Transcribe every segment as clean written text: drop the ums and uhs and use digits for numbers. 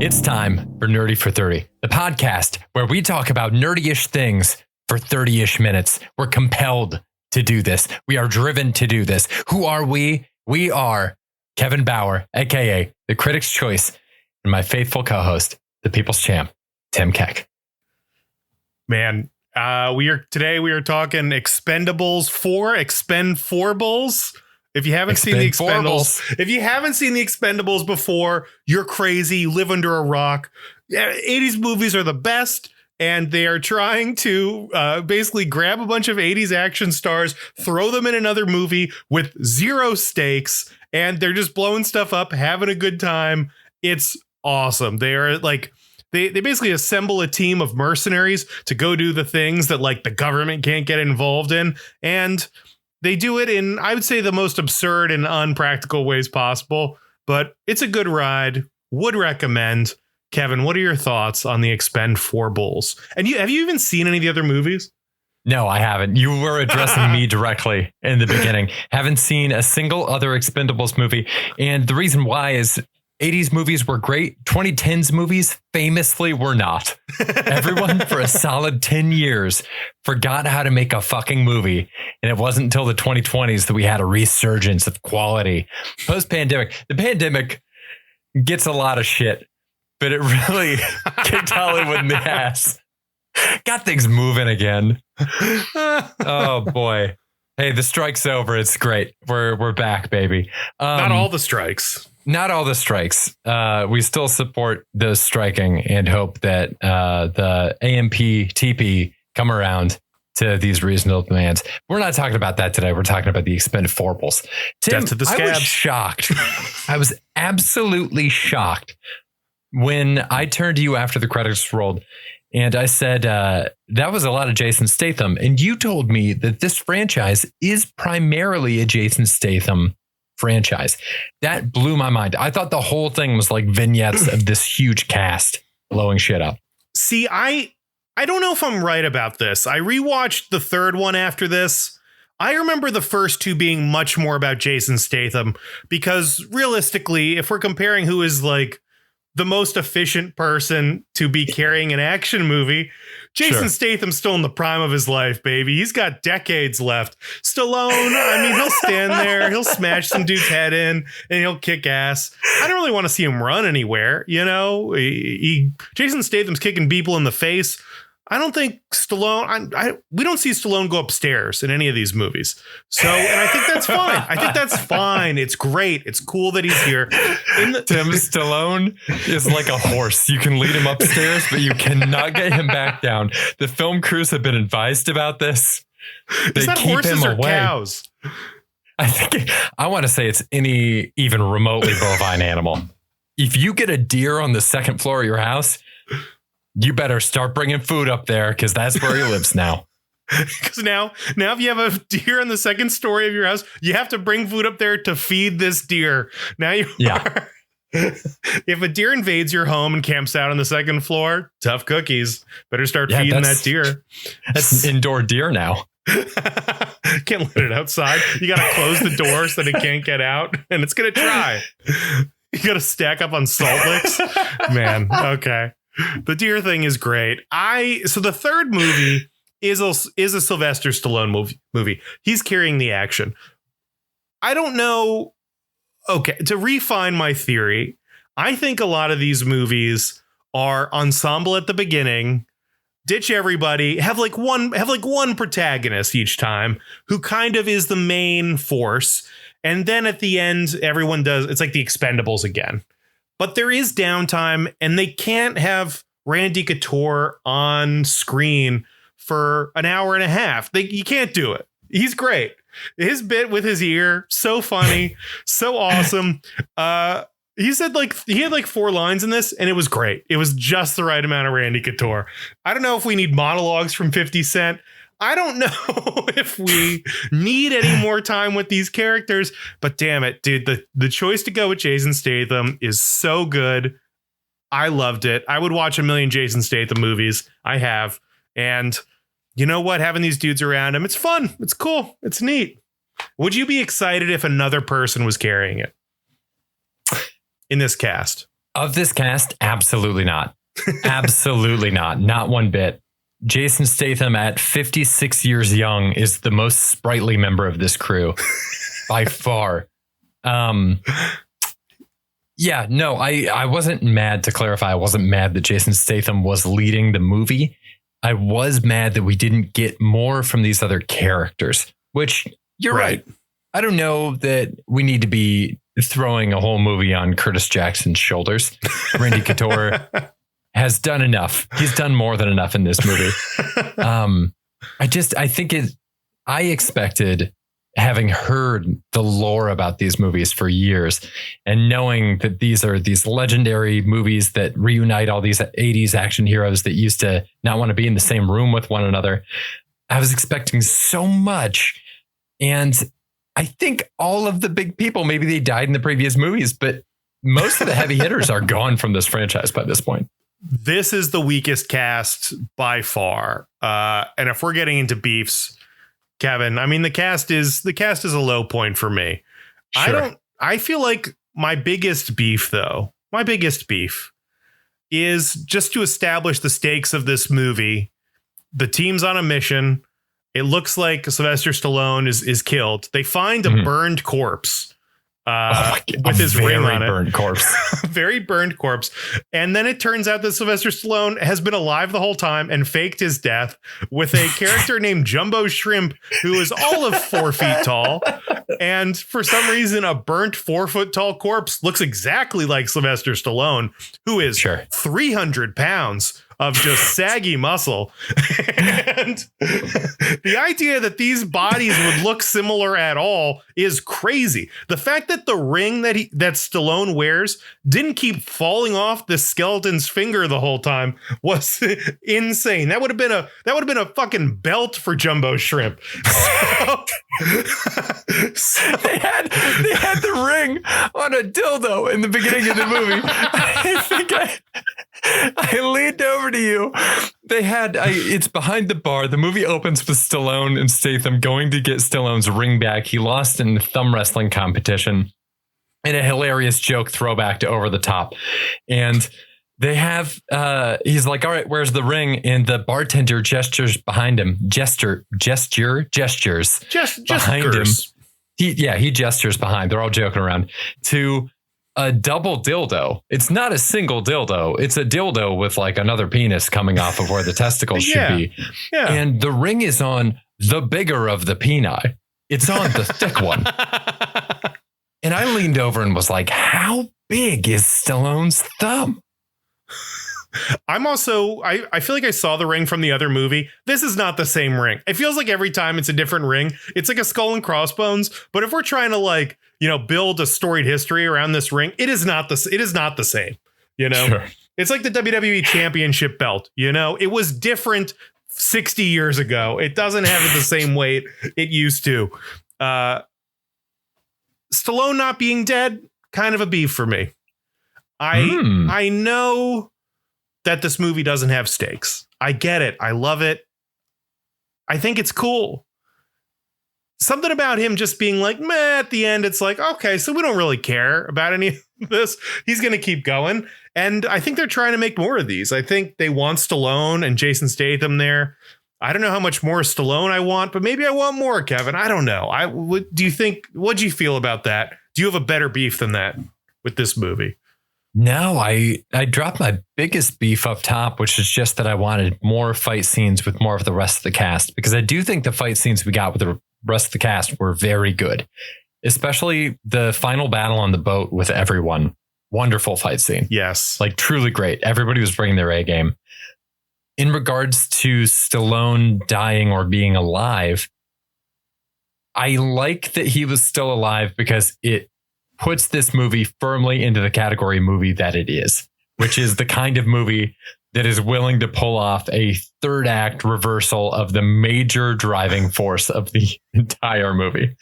It's time for Nerdy for 30, the podcast where we talk about nerdy-ish things for 30-ish minutes. We're compelled to do this. We are driven to do this. Who are we? We are Kevin Bauer, aka the Critic's Choice, and my faithful co-host, the People's Champ, Tim Keck. Man, we are talking Expendables 4, Expend4bles. If you haven't seen the Expendables before, you're crazy. You live under a rock. 80s movies are the best, and they are trying to basically grab a bunch of 80s action stars, throw them in another movie with zero stakes, and they're just blowing stuff up, having a good time. It's awesome. They are like they basically assemble a team of mercenaries to go do the things that like the government can't get involved in, and they do it in, I would say, the most absurd and unpractical ways possible, but it's a good ride. Would recommend. Kevin, what are your thoughts on the Expend4bles? And have you even seen any of the other movies? No, I haven't. You were addressing me directly in the beginning. Haven't seen a single other Expendables movie. And the reason why is 80s movies were great. 2010s movies famously were not. Everyone for a solid 10 years forgot how to make a fucking movie. And it wasn't until the 2020s that we had a resurgence of quality. Post-pandemic, the pandemic gets a lot of shit, but it really kicked Hollywood in the ass. Got things moving again. Oh boy. Hey, the strike's over. It's great. We're back, baby. Not all the strikes. Not all the strikes. We still support those striking and hope that the AMPTP come around to these reasonable demands. We're not talking about that today. We're talking about the Expend4bles. Tim, Death to the scabs. I was shocked. I was absolutely shocked when I turned to you after the credits rolled and I said, that was a lot of Jason Statham. And you told me that this franchise is primarily a Jason Statham franchise. That blew my mind. I thought the whole thing was like vignettes of this huge cast blowing shit up. See, I don't know if I'm right about this. I rewatched the third one after this. I remember the first two being much more about Jason Statham because realistically, if we're comparing who is like the most efficient person to be carrying an action movie, Jason Statham's still in the prime of his life, baby. He's got decades left. Stallone, I mean, he'll stand there, he'll smash some dude's head in, and he'll kick ass. I don't really want to see him run anywhere, you know? Jason Statham's kicking people in the face. I don't think Stallone, we don't see Stallone go upstairs in any of these movies. So, and I think that's fine. I think that's fine. It's great. It's cool that he's here. Tim, Stallone is like a horse. You can lead him upstairs, but you cannot get him back down. The film crews have been advised about this. Is that horses or cows? I want to say it's any even remotely bovine animal. If you get a deer on the second floor of your house, you better start bringing food up there because that's where he lives now. Because now if you have a deer on the second story of your house, you have to bring food up there to feed this deer. Now you are. If a deer invades your home and camps out on the second floor, tough cookies. Better start feeding that deer. That's an indoor deer now. Can't let it outside. You got to close the door so that it can't get out, and it's going to try. You got to stack up on salt licks. Man, okay. The deer thing is great. So the third movie is a Sylvester Stallone movie. He's carrying the action. I don't know. Okay, to refine my theory, I think a lot of these movies are ensemble at the beginning, ditch everybody, have like one protagonist each time who kind of is the main force, and then at the end everyone does. It's like the Expendables again. But there is downtime, and they can't have Randy Couture on screen for an hour and a half. You can't do it. He's great. His bit with his ear, so funny, so awesome. He said he had 4 lines in this, and it was great. It was just the right amount of Randy Couture. I don't know if we need monologues from 50 Cent. I don't know if we need any more time with these characters, but damn it, dude, the choice to go with Jason Statham is so good. I loved it. I would watch a million Jason Statham movies. I have. And you know what? Having these dudes around him, it's fun. It's cool. It's neat. Would you be excited if another person was carrying it in this cast? Of this cast, absolutely not. Absolutely not. Not one bit. Jason Statham at 56 years young is the most sprightly member of this crew by far. Yeah, no, I wasn't mad, to clarify. I wasn't mad that Jason Statham was leading the movie. I was mad that we didn't get more from these other characters, which you're right. I don't know that we need to be throwing a whole movie on Curtis Jackson's shoulders. Randy Couture has done enough. He's done more than enough in this movie. I expected, having heard the lore about these movies for years and knowing that these are these legendary movies that reunite all these 80s action heroes that used to not want to be in the same room with one another, I was expecting so much. And I think all of the big people, maybe they died in the previous movies, but most of the heavy hitters are gone from this franchise by this point. This is the weakest cast by far. And if we're getting into beefs, Kevin, I mean, the cast is a low point for me. Sure. I feel like my biggest beef is just to establish the stakes of this movie. The team's on a mission. It looks like Sylvester Stallone is killed. They find a burned corpse with his ring on it. Burned corpse. Very burned corpse. And then it turns out that Sylvester Stallone has been alive the whole time and faked his death with a character named Jumbo Shrimp, who is all of 4 feet tall. And for some reason, a burnt 4 foot tall corpse looks exactly like Sylvester Stallone, who is 300 pounds of just saggy muscle. And the idea that these bodies would look similar at all is crazy. The fact that the ring that Stallone wears didn't keep falling off the skeleton's finger the whole time was insane. That would have been a fucking belt for Jumbo Shrimp. They had the ring on a dildo in the beginning of the movie. I think I leaned over to you. It's behind the bar. The movie opens with Stallone and Statham going to get Stallone's ring back. He lost in the thumb wrestling competition in a hilarious joke throwback to Over the Top. And they have, he's like, all right, where's the ring? And the bartender gestures behind him. Gestures behind him. He gestures behind. They're all joking around to a double dildo. It's not a single dildo. It's a dildo with like another penis coming off of where the testicles should be. Yeah. And the ring is on the bigger of the peni. It's on the thick one. And I leaned over and was like, how big is Stallone's thumb? I'm also, I feel like I saw the ring from the other movie. This is not the same ring. It feels like every time it's a different ring. It's like a skull and crossbones. But if we're trying to build a storied history around this ring, it is not the same, Sure. It's like the WWE championship belt, it was different 60 years ago. It doesn't have the same weight it used to. Stallone not being dead, kind of a beef for me. I know that this movie doesn't have stakes. I get it. I love it. I think it's cool. Something about him just being like, meh, at the end, it's like, okay, so we don't really care about any of this. He's going to keep going. And I think they're trying to make more of these. I think they want Stallone and Jason Statham there. I don't know how much more Stallone I want, but maybe I want more, Kevin. I don't know. What do you think? What do you feel about that? Do you have a better beef than that with this movie? No, I dropped my biggest beef up top, which is just that I wanted more fight scenes with more of the rest of the cast, because I do think the fight scenes we got with the rest of the cast were very good, especially the final battle on the boat with everyone. Wonderful fight scene. Yes. Like truly great. Everybody was bringing their A game. In regards to Stallone dying or being alive, I like that he was still alive because it puts this movie firmly into the category movie that it is, which is the kind of movie that is willing to pull off a third act reversal of the major driving force of the entire movie.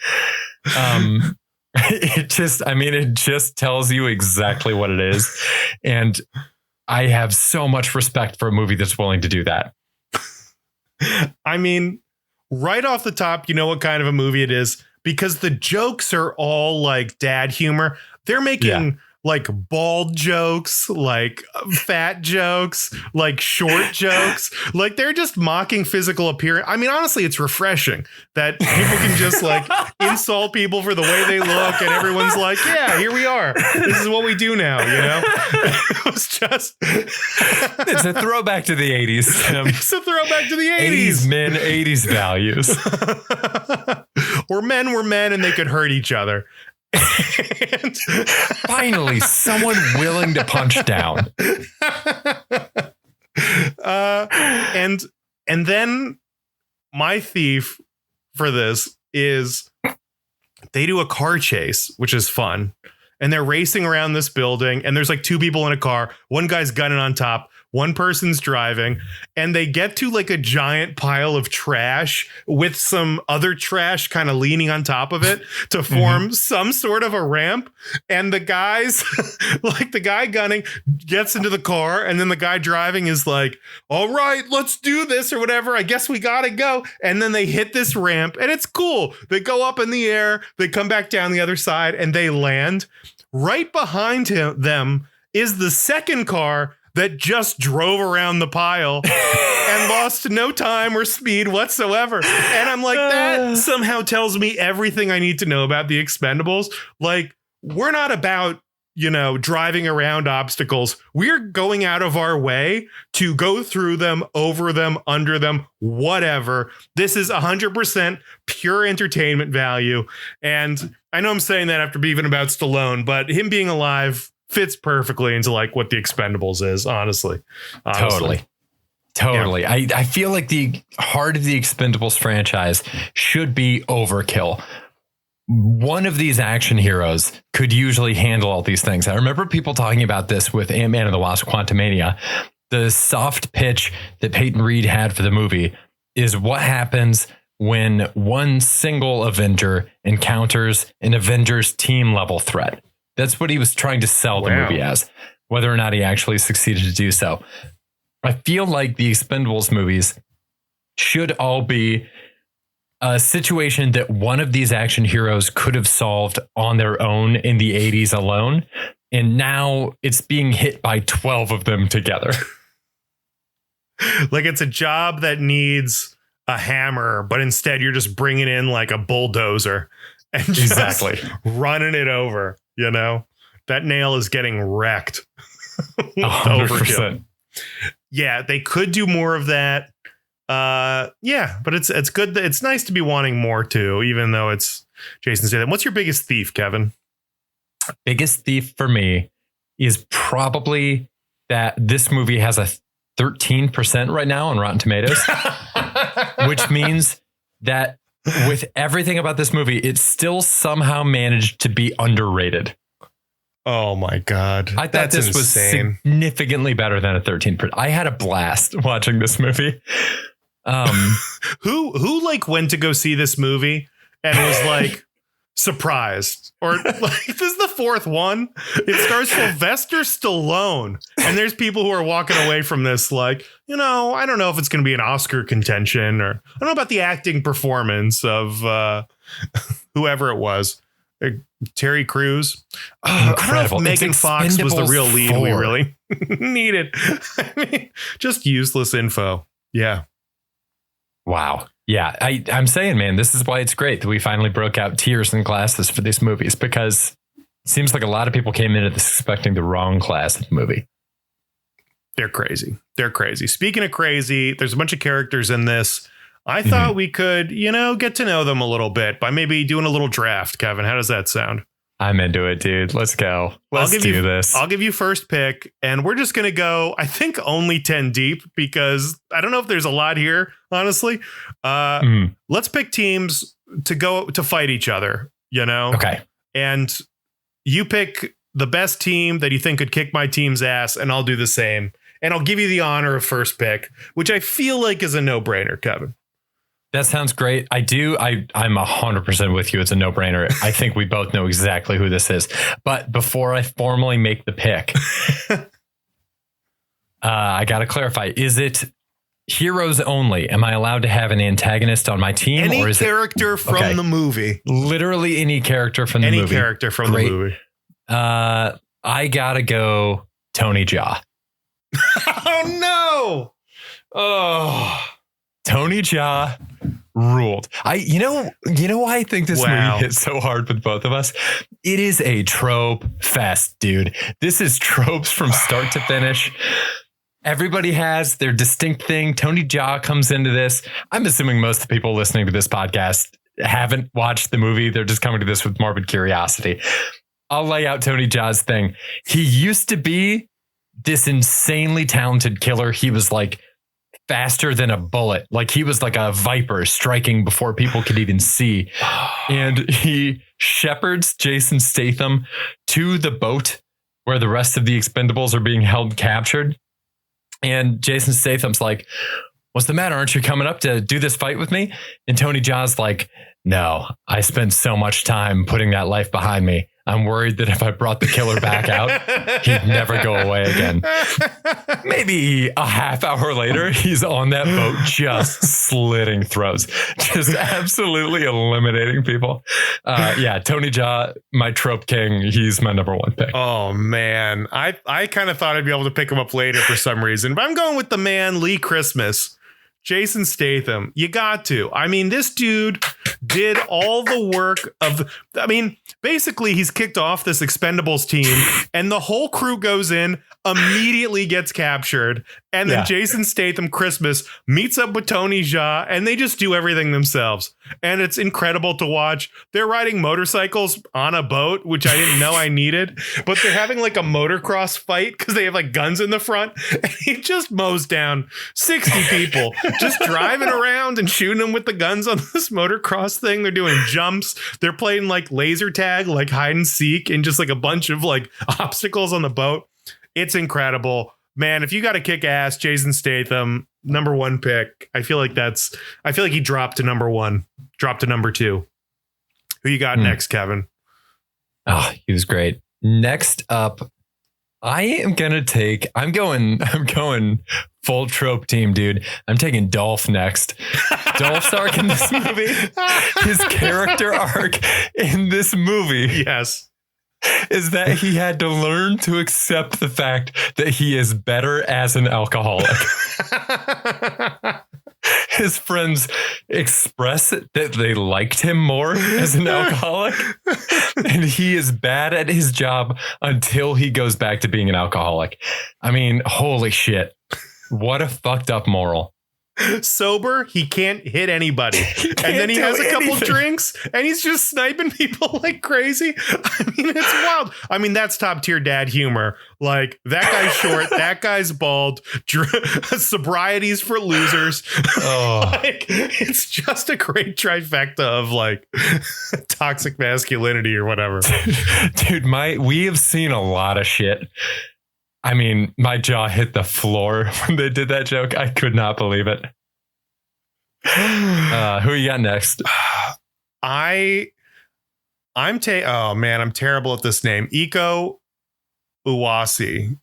It just tells you exactly what it is. And I have so much respect for a movie that's willing to do that. I mean, right off the top, you know what kind of a movie it is, because the jokes are all like dad humor. They're making like bald jokes, like fat jokes, like short jokes. Like they're just mocking physical appearance. I mean, honestly, it's refreshing that people can just like insult people for the way they look. And everyone's like, yeah, here we are. This is what we do now. You know, it was just it's a throwback to the 80s. Tim. It's a throwback to the 80s. 80s men, 80s values. Where men were men and they could hurt each other. And finally, someone willing to punch down. And then my thief for this is they do a car chase, which is fun. And they're racing around this building and there's like two people in a car. One guy's gunning on top. One person's driving and they get to like a giant pile of trash with some other trash kind of leaning on top of it to form some sort of a ramp. And the guys like the guy gunning gets into the car and then the guy driving is like, all right, let's do this or whatever. I guess we got to go. And then they hit this ramp and it's cool. They go up in the air. They come back down the other side and they land. Right behind them is the second car that just drove around the pile and lost no time or speed whatsoever. And I'm like, that somehow tells me everything I need to know about the Expendables. Like, we're not about, you know, driving around obstacles. We're going out of our way to go through them, over them, under them, whatever. This is 100% pure entertainment value. And I know I'm saying that after beefing about Stallone, but him being alive fits perfectly into like what the Expendables is, honestly. Totally. Yeah. I feel like the heart of the Expendables franchise should be overkill. One of these action heroes could usually handle all these things. I remember people talking about this with Ant-Man and the Wasp: Quantumania. The soft pitch that Peyton Reed had for the movie is what happens when one single Avenger encounters an Avengers team level threat. That's what he was trying to sell the movie as, whether or not he actually succeeded to do so. I feel like the Expendables movies should all be a situation that one of these action heroes could have solved on their own in the 80s alone. And now it's being hit by 12 of them together. Like it's a job that needs a hammer, but instead you're just bringing in like a bulldozer and just running it over. You know, that nail is getting wrecked. 100%. Yeah, they could do more of that. Yeah, but it's good. It's nice to be wanting more too, even though it's Jason Statham. What's your biggest thief, Kevin? Biggest thief for me is probably that this movie has a 13% right now on Rotten Tomatoes, which means that with everything about this movie, it still somehow managed to be underrated. Oh my God. I thought this was significantly better than a 13%. I had a blast watching this movie. Who like went to go see this movie and was like surprised, or like this is the fourth one. It stars Sylvester Stallone, and there's people who are walking away from this like, you know, I don't know if it's going to be an Oscar contention, or I don't know about the acting performance of whoever it was. Terry Crews. Incredible. Megan Fox was the real lead 4. We really needed. I mean, just useless info. Yeah. Wow. Yeah, I'm saying, man, this is why it's great that we finally broke out tiers and classes for these movies, because it seems like a lot of people came into this expecting the wrong class of movie. They're crazy. They're crazy. Speaking of crazy, there's a bunch of characters in this. I thought we could, you know, get to know them a little bit by maybe doing a little draft. Kevin, how does that sound? I'm into it, dude. Let's go. Let's do this. I'll give you first pick, and we're just going to go, I think, only 10 deep, because I don't know if there's a lot here, honestly. Let's pick teams to go to fight each other, you know? Okay. And you pick the best team that you think could kick my team's ass, and I'll do the same. And I'll give you the honor of first pick, which I feel like is a no-brainer, Kevin. That sounds great. I'm 100% with you. It's a no-brainer. I think we both know exactly who this is. But before I formally make the pick, I got to clarify. Is it heroes only? Am I allowed to have an antagonist on my team? Any or is character from the movie. Literally any character from the movie. Any character from the movie. I gotta go Tony Jaa. Oh no! Oh, Tony Jaa ruled. You know why I think this Wow. movie hit so hard with both of us? It is a trope fest, dude. This is tropes from start to finish. Everybody has their distinct thing. Tony Jaa comes into this. I'm assuming most of the people listening to this podcast haven't watched the movie. They're just coming to this with morbid curiosity. I'll lay out Tony Jaa's thing. He used to be this insanely talented killer. He was like faster than a bullet. Like he was like a viper striking before people could even see. And he shepherds Jason Statham to the boat where the rest of the Expendables are being held captured. And Jason Statham's like, what's the matter? Aren't you coming up to do this fight with me? And Tony Jaa's like, no, I spent so much time putting that life behind me. I'm worried that if I brought the killer back out, he'd never go away again. Maybe a half hour later, he's on that boat just slitting throats, just absolutely eliminating people. Yeah, Tony Jaa, my trope king. He's my number one pick. Oh, man. I kind of thought I'd be able to pick him up later for some reason, but I'm going with the man, Lee Christmas. Jason Statham, you got to. I mean, this dude did all the work basically he's kicked off this Expendables team and the whole crew goes in, immediately gets captured. And then Jason Statham Christmas meets up with Tony Jaa and they just do everything themselves. And it's incredible to watch. They're riding motorcycles on a boat, which I didn't know I needed, but they're having like a motocross fight because they have like guns in the front. And he just mows down 60 people just driving around and shooting them with the guns on this motocross thing. They're doing jumps. They're playing like laser tag, like hide and seek, and just like a bunch of like obstacles on the boat. It's incredible, man. If you got to kick ass, Jason Statham, number one pick. I feel like he dropped to number one, dropped to number two. Who you got next, Kevin? Oh, he was great. Next up, I'm going full trope team, dude. I'm taking Dolph next. Dolph's arc in this movie, his character arc in this movie. Yes. Is that he had to learn to accept the fact that he is better as an alcoholic. His friends express that they liked him more as an alcoholic, and he is bad at his job until he goes back to being an alcoholic. I mean, holy shit. What a fucked up moral. Sober, he can't hit anybody. And then he has a couple drinks and he's just sniping people like crazy. I mean, it's wild. I mean, that's top tier dad humor. Like, that guy's short, that guy's bald, sobriety's for losers. Oh. Like, it's just a great trifecta of like toxic masculinity or whatever. Dude, we have seen a lot of shit. I mean, my jaw hit the floor when they did that joke. I could not believe it. Who you got next? I'm terrible at this name. Iko Uwais.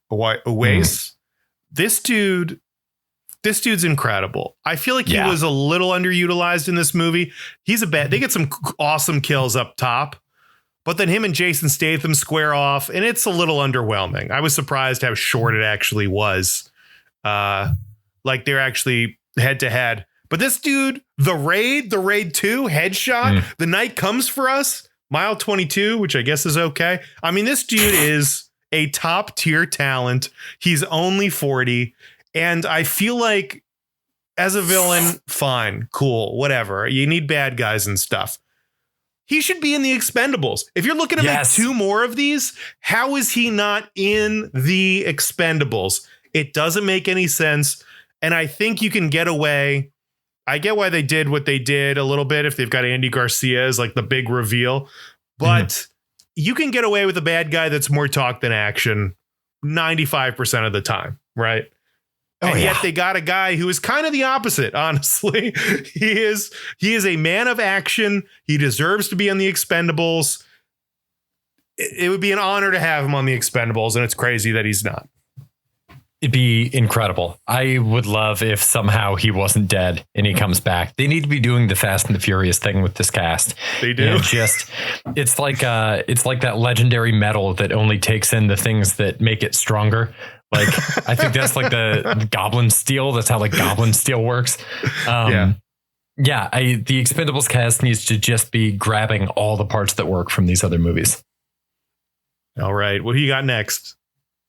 This dude's incredible. I feel like he was a little underutilized in this movie. They get some awesome kills up top. But then him and Jason Statham square off, and it's a little underwhelming. I was surprised how short it actually was. Like they're actually head to head. But this dude, the Raid 2, Headshot, The Night Comes for Us, Mile 22, which I guess is okay. I mean, this dude is a top tier talent. He's only 40. And I feel like as a villain, fine, cool, whatever. You need bad guys and stuff. He should be in the Expendables. If you're looking to make two more of these, how is he not in the Expendables? It doesn't make any sense. And I think you can get away. I get why they did what they did a little bit if they've got Andy Garcia as like the big reveal. But you can get away with a bad guy that's more talk than action 95% of the time, right? And yet they got a guy who is kind of the opposite, honestly. He is a man of action. He deserves to be on the Expendables. It would be an honor to have him on the Expendables, and it's crazy that he's not. It'd be incredible. I would love if somehow he wasn't dead and he comes back. They need to be doing the Fast and the Furious thing with this cast. They do. And it's like that legendary metal that only takes in the things that make it stronger. Like I think that's like the Goblin Steel. That's how like Goblin Steel works. The Expendables cast needs to just be grabbing all the parts that work from these other movies. All right. What do you got next?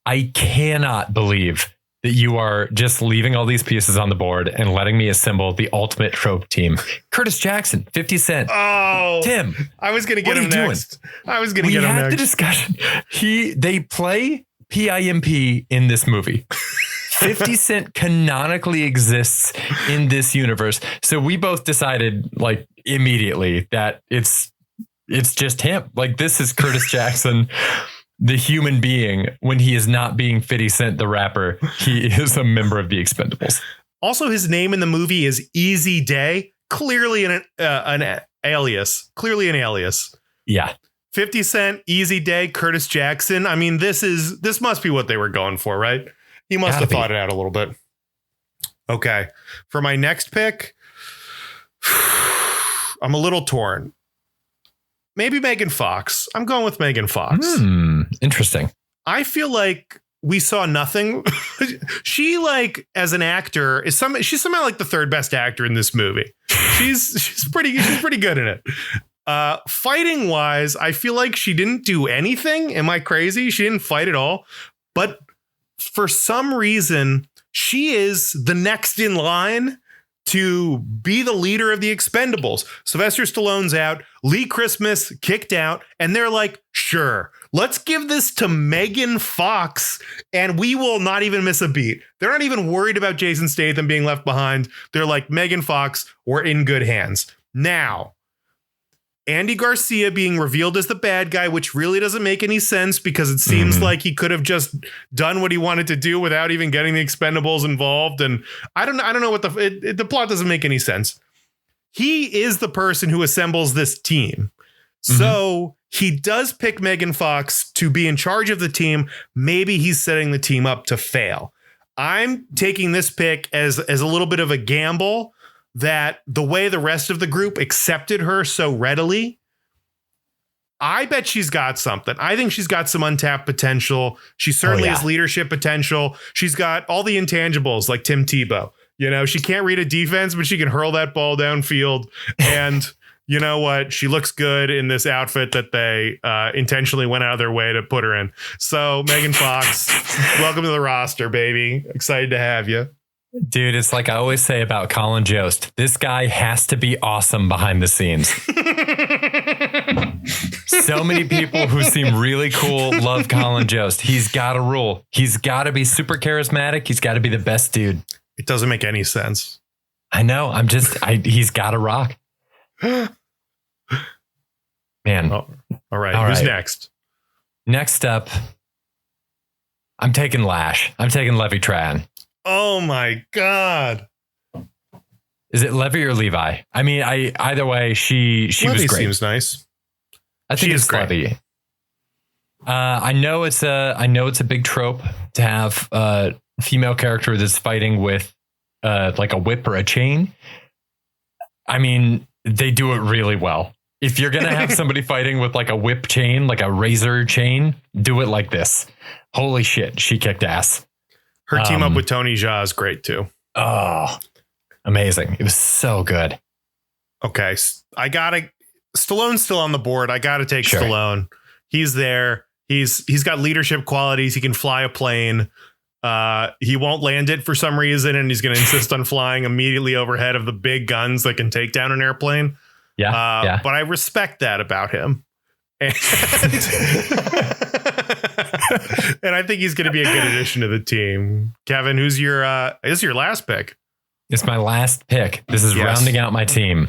I cannot believe that you are just leaving all these pieces on the board and letting me assemble the ultimate trope team. Curtis Jackson, 50 Cent. Oh, Tim. I was going to get him next. I was going to get him next. We had the discussion. They play PIMP in this movie. 50 Cent canonically exists in this universe. So we both decided like immediately that it's just him. Like this is Curtis Jackson. The human being, when he is not being 50 Cent the rapper, he is a member of the Expendables. Also, his name in the movie is Easy Day. Clearly an alias. Clearly an alias. Yeah. 50 Cent, Easy Day, Curtis Jackson. I mean, this must be what they were going for, right? He must have thought it out a little bit. Okay. For my next pick, I'm a little torn. Maybe Megan Fox. I'm going with Megan Fox. Interesting. I feel like we saw nothing. She like as an actor she's somehow like the third best actor in this movie. She's pretty good in it. Fighting wise, I feel like she didn't do anything. Am I crazy? She didn't fight at all. But for some reason, she is the next in line to be the leader of the Expendables. Sylvester Stallone's out, Lee Christmas kicked out, and they're like, sure, let's give this to Megan Fox and we will not even miss a beat. They're not even worried about Jason Statham being left behind. They're like, Megan Fox, we're in good hands. Now, Andy Garcia being revealed as the bad guy, which really doesn't make any sense because it seems like he could have just done what he wanted to do without even getting the Expendables involved. And I don't know what the plot doesn't make any sense. He is the person who assembles this team. So he does pick Megan Fox to be in charge of the team. Maybe he's setting the team up to fail. I'm taking this pick as a little bit of a gamble that the way the rest of the group accepted her so readily, I bet she's got something. I think she's got some untapped potential. She certainly has leadership potential. She's got all the intangibles like Tim Tebow. You know, she can't read a defense, but she can hurl that ball downfield. And you know what? She looks good in this outfit that they intentionally went out of their way to put her in. So Megan Fox, welcome to the roster, baby. Excited to have you. Dude, it's like I always say about Colin Jost. This guy has to be awesome behind the scenes. So many people who seem really cool love Colin Jost. He's got to rule. He's got to be super charismatic. He's got to be the best dude. It doesn't make any sense. I know. He's got to rock. Man. Oh, all right. Who's next? Next up, I'm taking Lash. I'm taking Levi Tran. Oh my God. Is it Levi or Levi? I mean, either way, she was great. Seems nice. I think it's Levi. I know it's a big trope to have a female character that's fighting with like a whip or a chain. I mean, they do it really well. If you're gonna have somebody fighting with like a whip chain, like a razor chain, do it like this. Holy shit, she kicked ass. Her team up with Tony Jaa is great too. Oh, amazing. It was so good. Okay. Stallone's still on the board. I got to take Stallone. He's there. He's got leadership qualities. He can fly a plane. He won't land it for some reason. And he's going to insist on flying immediately overhead of the big guns that can take down an airplane. Yeah. But I respect that about him. And, and I think he's going to be a good addition to the team. Kevin, who's your is your last pick? It's my last pick. This is rounding out my team.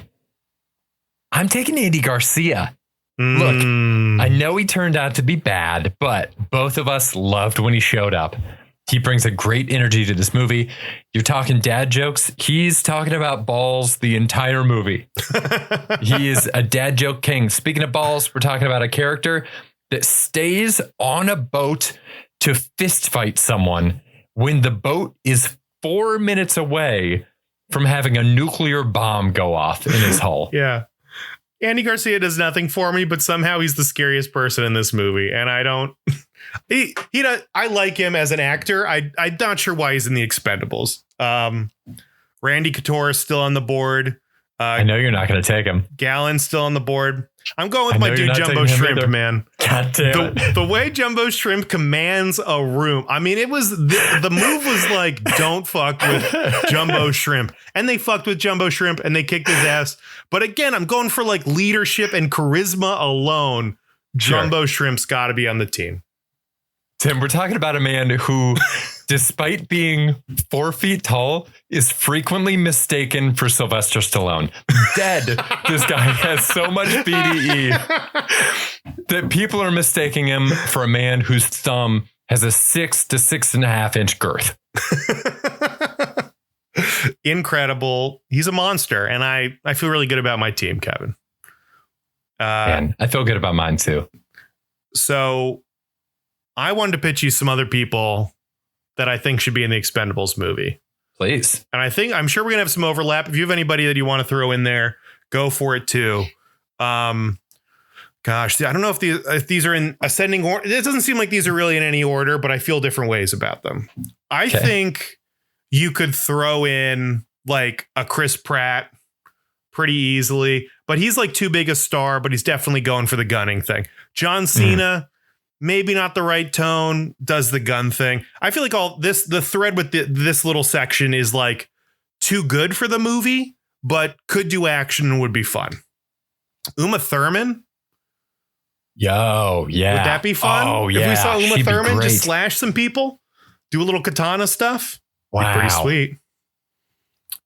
I'm taking Andy Garcia. Look, I know he turned out to be bad, but both of us loved when he showed up. He brings a great energy to this movie. You're talking dad jokes. He's talking about balls the entire movie. He is a dad joke king. Speaking of balls, we're talking about a character that stays on a boat to fist fight someone when the boat is 4 minutes away from having a nuclear bomb go off in his hull. Yeah. Andy Garcia does nothing for me, but somehow he's the scariest person in this movie. And I don't, I like him as an actor. I'm not sure why he's in the Expendables. Randy Couture is still on the board. I know you're not going to take him. Gallen's still on the board. I'm going with my dude Jumbo Shrimp, man. God damn it. The way Jumbo Shrimp commands a room. I mean, it was the move was like, don't fuck with Jumbo Shrimp. And they fucked with Jumbo Shrimp and they kicked his ass. But again, I'm going for like leadership and charisma alone. Jumbo Shrimp's got to be on the team. Tim, we're talking about a man who, despite being 4 feet tall, is frequently mistaken for Sylvester Stallone. Dead. This guy has so much BDE that people are mistaking him for a man whose thumb has a 6 to 6.5 inch girth. Incredible. He's a monster. And I feel really good about my team, Kevin. Man, I feel good about mine too. So I wanted to pitch you some other people that I think should be in the Expendables movie. Please. And I'm sure we're going to have some overlap. If you have anybody that you want to throw in there, go for it too. Gosh, I don't know if these are in ascending order. It doesn't seem like these are really in any order, but I feel different ways about them. I think you could throw in like a Chris Pratt pretty easily, but he's like too big a star, but he's definitely going for the gunning thing. John Cena. Maybe not the right tone, does the gun thing. I feel like the thread with this little section is like too good for the movie, but could do action and would be fun. Uma Thurman. Yo, yeah. Would that be fun? Oh, yeah. If we saw Uma She'd Thurman just slash some people, do a little katana stuff. Wow. Be pretty sweet.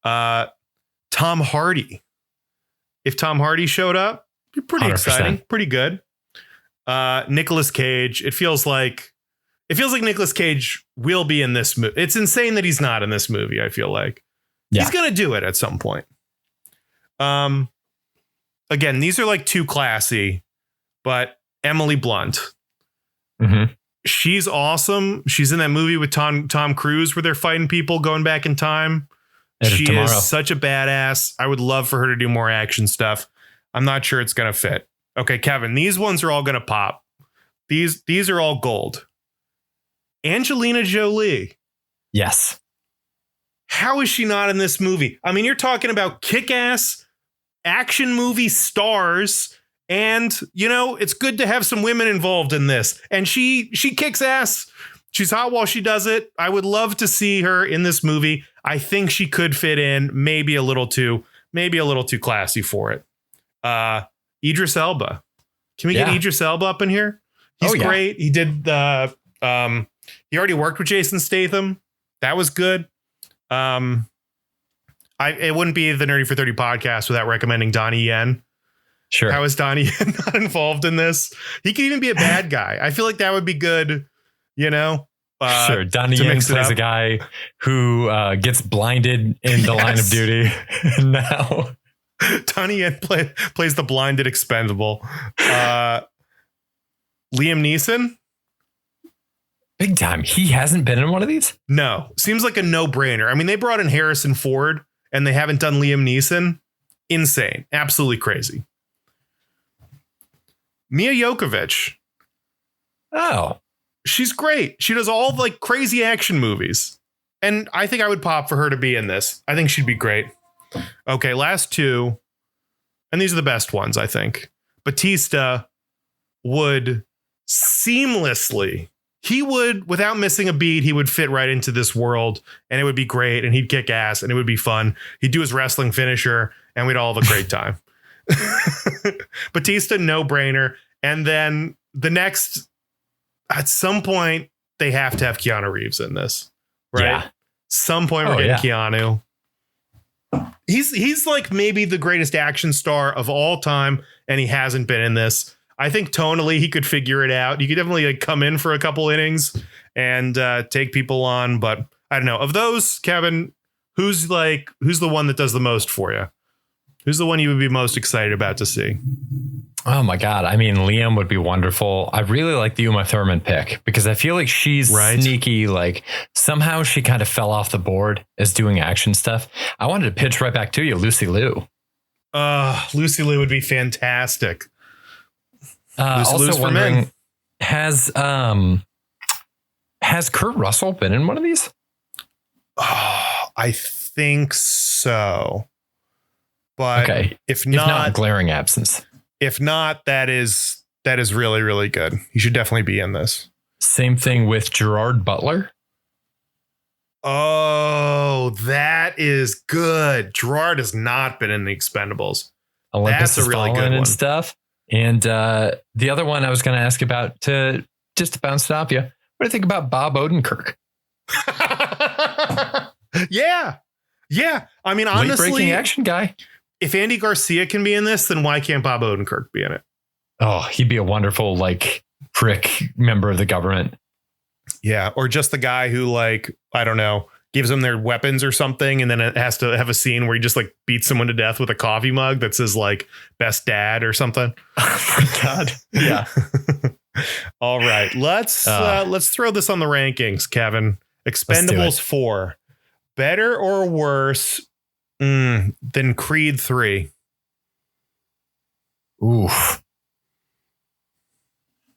Tom Hardy. If Tom Hardy showed up, be pretty 100%. Exciting, pretty good. Nicolas Cage. It feels like Nicolas Cage will be in this movie. It's insane that he's not in this movie. I feel like he's going to do it at some point. Again, these are like too classy, but Emily Blunt. Mm-hmm. She's awesome. She's in that movie with Tom Cruise where they're fighting people going back in time. She is such a badass. I would love for her to do more action stuff. I'm not sure it's going to fit. Okay, Kevin, these ones are all going to pop. These are all gold. Angelina Jolie. Yes. How is she not in this movie? I mean, you're talking about kick-ass action movie stars, and, you know, it's good to have some women involved in this. And she kicks ass. She's hot while she does it. I would love to see her in this movie. I think she could fit in, maybe a little too classy for it. Idris Elba. Can we get Idris Elba up in here? He's great. He did the he already worked with Jason Statham. That was good. It wouldn't be the Nerdy for 30 podcast without recommending Donnie Yen. Sure. How is Donnie Yen not involved in this? He could even be a bad guy. I feel like that would be good, you know? Sure. Donnie Yen plays a guy who gets blinded in the line of duty. Now Donnie Yen plays the blinded expendable. Liam Neeson. Big time. He hasn't been in one of these? No. Seems like a no-brainer. I mean, they brought in Harrison Ford and they haven't done Liam Neeson. Insane. Absolutely crazy. Mia Jovovich. Oh. She's great. She does all like crazy action movies. And I think I would pop for her to be in this. I think she'd be great. Okay, last two. And these are the best ones, I think. Batista would seamlessly, without missing a beat, he would fit right into this world and it would be great and he'd kick ass and it would be fun. He'd do his wrestling finisher and we'd all have a great time. Batista, no brainer. And then the next, at some point, they have to have Keanu Reeves in this, right? Yeah. Some point we're getting Keanu. He's like maybe the greatest action star of all time, and he hasn't been in this. I think tonally he could figure it out. He could definitely like come in for a couple innings and take people on, but I don't know. Of those, Kevin, who's the one that does the most for you? Who's the one you would be most excited about to see? Oh my God. I mean, Liam would be wonderful. I really like the Uma Thurman pick because I feel like she's sneaky. Like somehow she kind of fell off the board as doing action stuff. I wanted to pitch right back to you, Lucy Liu. Lucy Liu would be fantastic. Also wondering, has Kurt Russell been in one of these? Oh, I think so. But okay. If not glaring absence. If not, that is really, really good. You should definitely be in this. Same thing with Gerard Butler. Oh, that is good. Gerard has not been in the Expendables. Olympus That's a really good one. And stuff. And the other one I was going to ask about to bounce it off you. What do you think about Bob Odenkirk? Yeah. I mean, honestly, late-breaking action guy. If Andy Garcia can be in this, then why can't Bob Odenkirk be in it? Oh, he'd be a wonderful, like, prick member of the government. Yeah. Or just the guy who, like, I don't know, gives them their weapons or something. And then it has to have a scene where he just like beats someone to death with a coffee mug that says like best dad or something. Oh my God. Yeah. All right. Let's throw this on the rankings, Kevin. Expendables 4. Better or worse than Creed 3? Oof.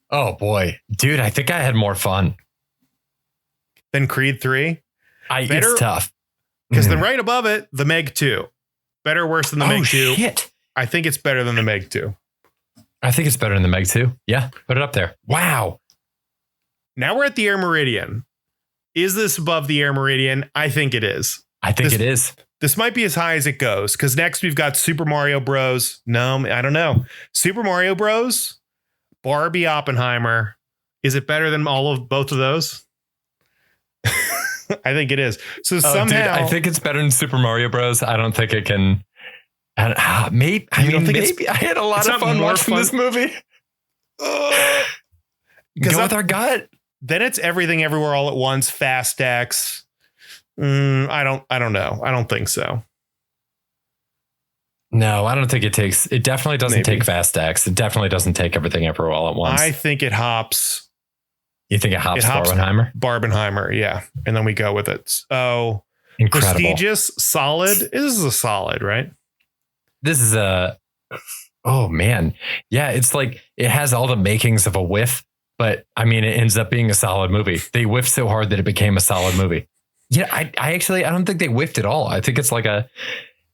Oh boy, dude, I think I had more fun than Creed 3. It's tough because then right above it, the Meg 2. Better or worse than the Meg 2? Shit. I think it's better than the Meg 2. I think it's better than the Meg 2. Yeah, put it up there. Wow. Now we're at the Air Meridian. Is this above the Air Meridian? I think it is. I think it is. This might be as high as it goes because next we've got Super Mario Bros. No, I don't know. Super Mario Bros. Barbie, Oppenheimer. Is it better than both of those? I think it is. So somehow, dude, I think it's better than Super Mario Bros. I don't think it can. Maybe. Maybe I had a lot of fun watching this movie. Go with our gut. Then it's Everything Everywhere All at Once. Fast X. I don't know. I don't think so. No, I don't think it takes. It definitely doesn't take Fast X. It definitely doesn't take Everything Everywhere All at Once. I think it hops. You think it hops Barbenheimer? Barbenheimer, yeah. And then we go with it. So incredible. Prestigious, solid. This is a solid, right? This is oh man. Yeah, it's like it has all the makings of a whiff, but I mean it ends up being a solid movie. They whiffed so hard that it became a solid movie. Yeah, I don't think they whiffed at all. I think it's like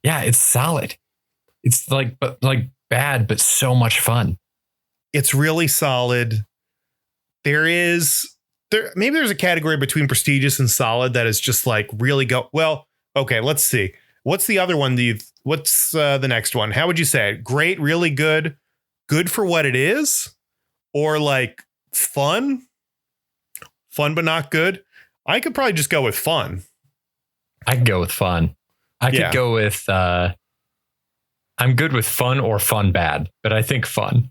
it's solid. It's like bad, but so much fun. It's really solid. Maybe there's a category between prestigious and solid that is just like really well, okay, let's see. What's the other one? What's the next one? How would you say it? Great, really good for what it is, or like fun but not good? I could probably just go with fun. I could go with fun. I could go with I'm good with fun or fun bad, but I think fun.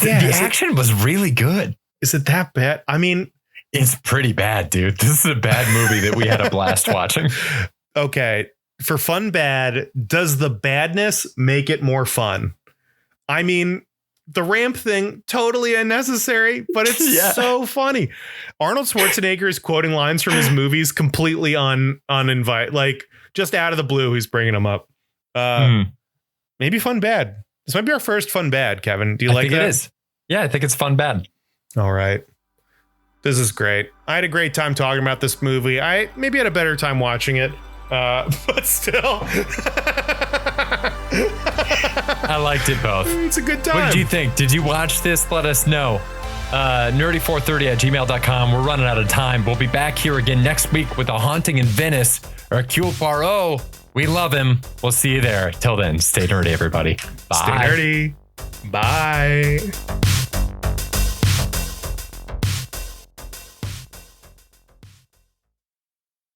Yeah, the action was really good. Is it that bad? I mean, it's pretty bad, dude. This is a bad movie that we had a blast watching. Okay. For fun bad, does the badness make it more fun? I mean, the ramp thing, totally unnecessary, but it's so funny. Arnold Schwarzenegger is quoting lines from his movies completely uninvited, like just out of the blue. He's bringing them up. Maybe fun bad. This might be our first fun bad, Kevin. Do you like that? It is. Yeah, I think it's fun bad. All right. This is great. I had a great time talking about this movie. I maybe had a better time watching it, but still. I liked it both. It's a good time. What did you think? Did you watch this? Let us know. nerdy430@gmail.com. We're running out of time. We'll be back here again next week with A Haunting in Venice. Hercule Poirot. We love him. We'll see you there. Till then, stay nerdy, everybody. Bye. Stay nerdy. Bye.